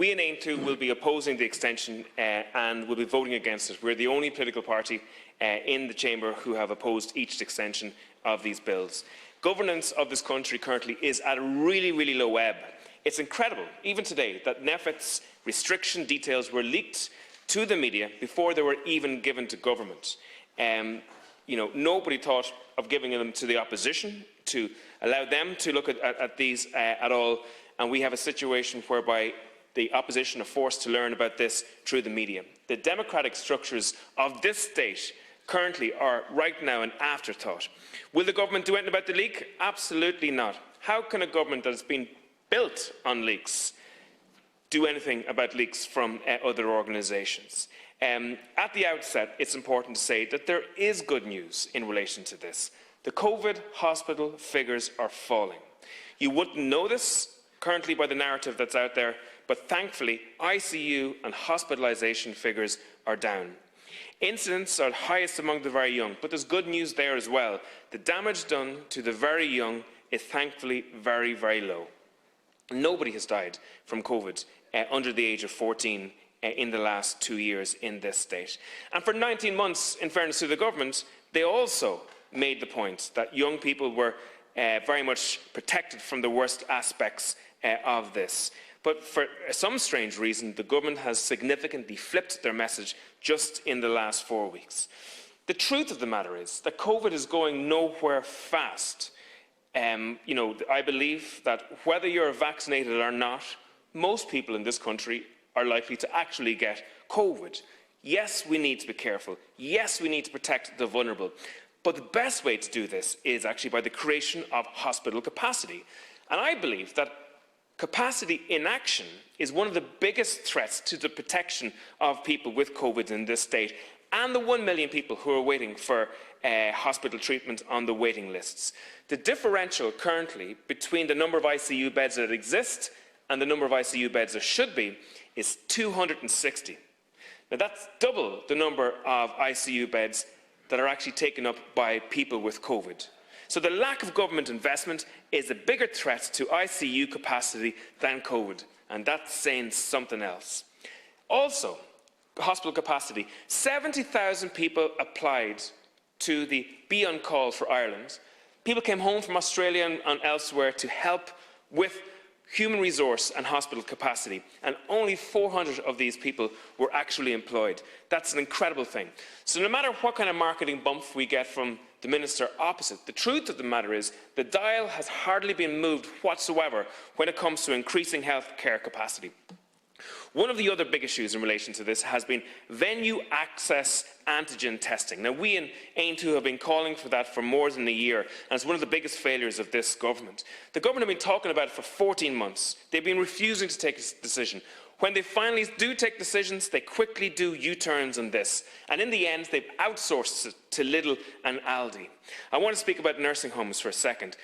We in Aontú will be opposing the extension and will be voting against it. We're the only political party in the chamber who have opposed each extension of these bills. Governance of this country currently is at a really low ebb. It's incredible, even today, that NEFIT's restriction details were leaked to the media before they were even given to government. Nobody thought of giving them to the opposition to allow them to look at these at all, and we have a situation whereby the opposition are forced to learn about this through the media. The democratic structures of this state currently are right now an afterthought. Will the government do anything about the leak? Absolutely not. How can a government that has been built on leaks do anything about leaks from other organisations? At the outset, it's important to say that there is good news in relation to this. The COVID hospital figures are falling. You wouldn't know this currently by the narrative that's out there, but thankfully ICU and hospitalisation figures are down. Incidents are highest among the very young, but there's good news there as well. The damage done to the very young is thankfully very low. Nobody has died from COVID under the age of 14 in the last 2 years in this state. And for 19 months, in fairness to the government, they also made the point that young people were very much protected from the worst aspects of this. But for some strange reason, the government has significantly flipped their message just in the last 4 weeks. The truth of the matter is that COVID is going nowhere fast. I believe that whether you're vaccinated or not, most people in this country are likely to actually get COVID. Yes, we need to be careful. Yes, we need to protect the vulnerable. But the best way to do this is actually by the creation of hospital capacity. And I believe that capacity inaction is one of the biggest threats to the protection of people with COVID in this state and the 1 million people who are waiting for hospital treatment on the waiting lists. The differential currently between the number of ICU beds that exist and the number of ICU beds there should be is 260. Now that's double the number of ICU beds that are actually taken up by people with COVID. So the lack of government investment is a bigger threat to ICU capacity than COVID, and that's saying something else. Also, hospital capacity. 70,000 people applied to the Be On Call for Ireland. People came home from Australia and elsewhere to help with human resource and hospital capacity, and only 400 of these people were actually employed. That's an incredible thing. So no matter what kind of marketing bump we get from the minister opposite, the truth of the matter is the dial has hardly been moved whatsoever when it comes to increasing healthcare capacity. One of the other big issues in relation to this has been venue access antigen testing. Now, we in Aontú have been calling for that for more than a year, and it's one of the biggest failures of this government. The government have been talking about it for 14 months. They've been refusing to take a decision. When they finally do take decisions, they quickly do U-turns on this. And in the end, they've outsourced it to Lidl and Aldi. I want to speak about nursing homes for a second.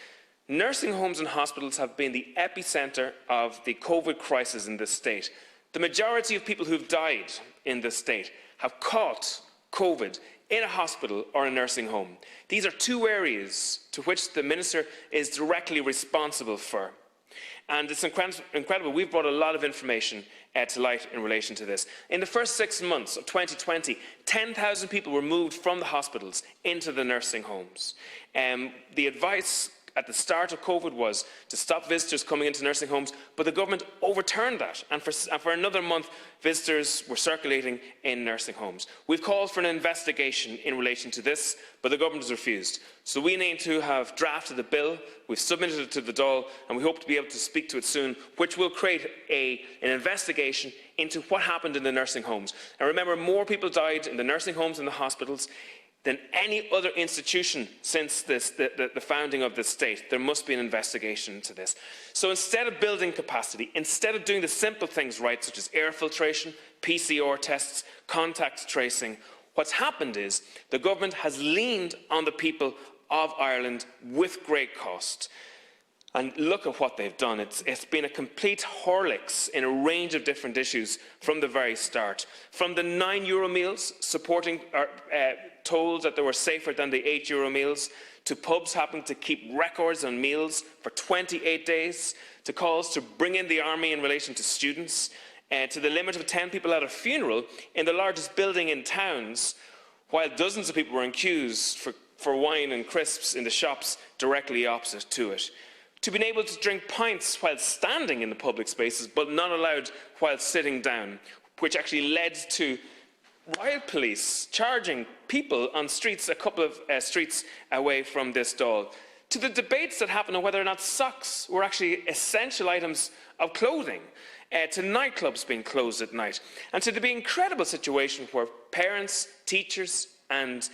Nursing homes and hospitals have been the epicentre of the COVID crisis in this state. The majority of people who've died in this state have caught COVID in a hospital or a nursing home. These are two areas to which the minister is directly responsible for. And it's incredible. We've brought a lot of information to light in relation to this. In the first 6 months of 2020, 10,000 people were moved from the hospitals into the nursing homes. The advice at the start of COVID was to stop visitors coming into nursing homes, but the government overturned that, and for another month, visitors were circulating in nursing homes. We've called for an investigation in relation to this, but the government has refused. So we in Aontú have drafted a bill, we've submitted it to the Dáil, and we hope to be able to speak to it soon, which will create an investigation into what happened in the nursing homes. And remember, more people died in the nursing homes and the hospitals than any other institution since the founding of this state. There must be an investigation into this. So instead of building capacity, instead of doing the simple things right, such as air filtration, PCR tests, contact tracing, what's happened is the government has leaned on the people of Ireland with great cost. And look at what they've done. It's been a complete Horlicks in a range of different issues from the very start. From the €9 meals, supporting told that they were safer than the €8 meals, to pubs having to keep records on meals for 28 days, to calls to bring in the army in relation to students, to the limit of 10 people at a funeral in the largest building in towns, while dozens of people were in queues for wine and crisps in the shops directly opposite to it. To being able to drink pints while standing in the public spaces, but not allowed while sitting down, which actually led to riot police charging people on streets, a couple of streets away from this Dáil. To the debates that happened on whether or not socks were actually essential items of clothing, to nightclubs being closed at night, and to the incredible situation where parents, teachers and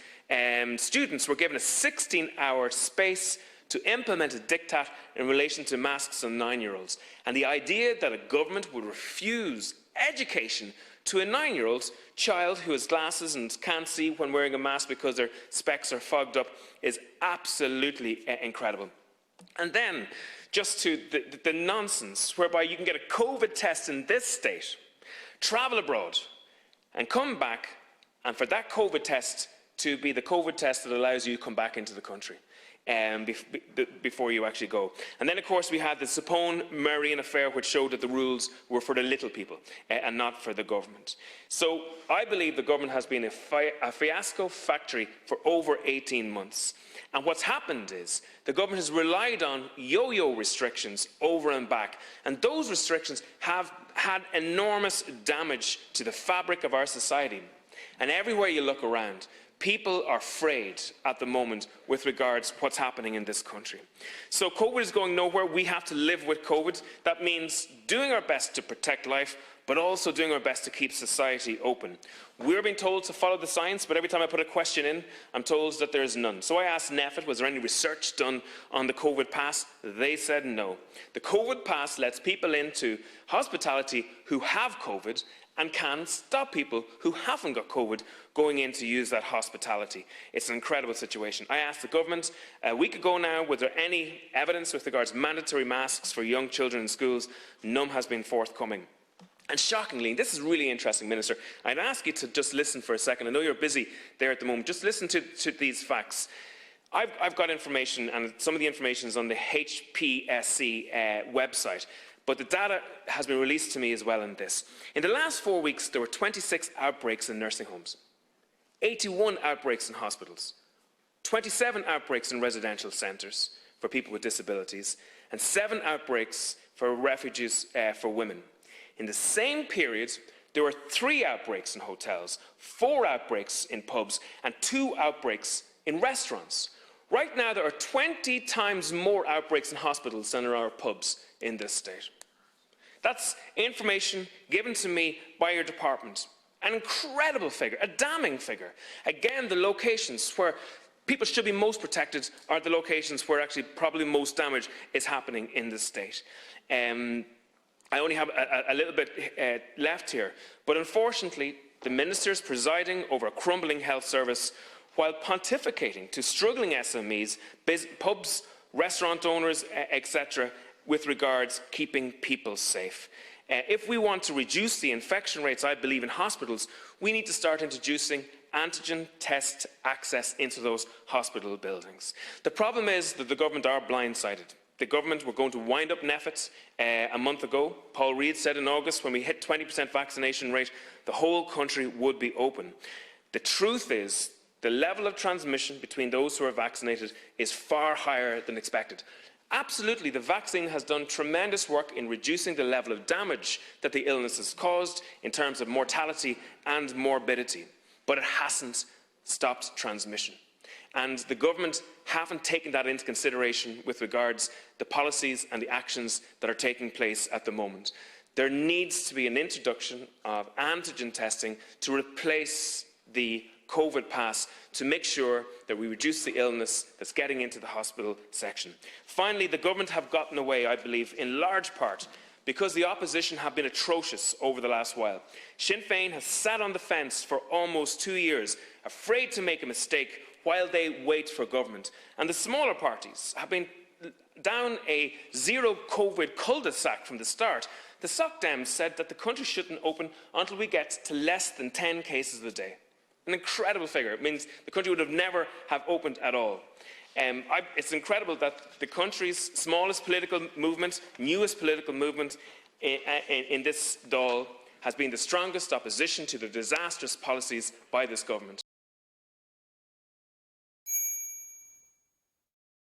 students were given a 16-hour space to implement a diktat in relation to masks on 9-year-olds. And the idea that a government would refuse education to a 9-year-old child who has glasses and can't see when wearing a mask because their specs are fogged up is absolutely incredible. And then, just to the nonsense whereby you can get a COVID test in this state, travel abroad, and come back, and for that COVID test to be the COVID test that allows you to come back into the country before you actually go. And then, of course, we had the Sapone-Marine affair, which showed that the rules were for the little people and not for the government. So I believe the government has been a fiasco factory for over 18 months. And what's happened is the government has relied on yo-yo restrictions over and back, and those restrictions have had enormous damage to the fabric of our society. And everywhere you look around, people are afraid at the moment with regards to what's happening in this country. So COVID is going nowhere. We have to live with COVID. That means doing our best to protect life, but also doing our best to keep society open. We're being told to follow the science, but every time I put a question in, I'm told that there is none. So I asked NEFIT, was there any research done on the COVID pass? They said no. The COVID pass lets people into hospitality who have COVID and can stop people who haven't got COVID going in to use that hospitality. It's an incredible situation. I asked the government a week ago now, was there any evidence with regards to mandatory masks for young children in schools? None has been forthcoming. And shockingly, this is really interesting, Minister, I'd ask you to just listen for a second. I know you're busy there at the moment. Just listen to these facts. I've got information, and some of the information is on the HPSC website. But the data has been released to me as well in this. In the last 4 weeks, there were 26 outbreaks in nursing homes, 81 outbreaks in hospitals, 27 outbreaks in residential centres for people with disabilities, and 7 outbreaks for refugees for women. In the same period, there were 3 outbreaks in hotels, 4 outbreaks in pubs, and 2 outbreaks in restaurants. Right now, there are 20 times more outbreaks in hospitals than there are pubs in this state. That's information given to me by your department. An incredible figure, a damning figure. Again, the locations where people should be most protected are the locations where actually probably most damage is happening in this state. I only have a little bit left here, but unfortunately, the ministers presiding over a crumbling health service while pontificating to struggling SMEs, pubs, restaurant owners, etc., with regards keeping people safe. If we want to reduce the infection rates, I believe, in hospitals, we need to start introducing antigen test access into those hospital buildings. The problem is that the government are blindsided. The government were going to wind up NEFIT a month ago. Paul Reid said in August, when we hit 20% vaccination rate, the whole country would be open. The truth is, the level of transmission between those who are vaccinated is far higher than expected. Absolutely, the vaccine has done tremendous work in reducing the level of damage that the illness has caused in terms of mortality and morbidity, but it hasn't stopped transmission. And the government haven't taken that into consideration with regards to the policies and the actions that are taking place at the moment. There needs to be an introduction of antigen testing to replace the COVID pass to make sure that we reduce the illness that's getting into the hospital section. Finally, the government have gotten away, I believe, in large part because the opposition have been atrocious over the last while. Sinn Féin has sat on the fence for almost 2 years, afraid to make a mistake while they wait for government. And the smaller parties have been down a zero COVID cul-de-sac from the start. The Soc Dems said that the country shouldn't open until we get to less than 10 cases a day. An incredible figure. It means the country would have never have opened at all. It's incredible that the country's smallest political movement, newest political movement in this Dáil, has been the strongest opposition to the disastrous policies by this government.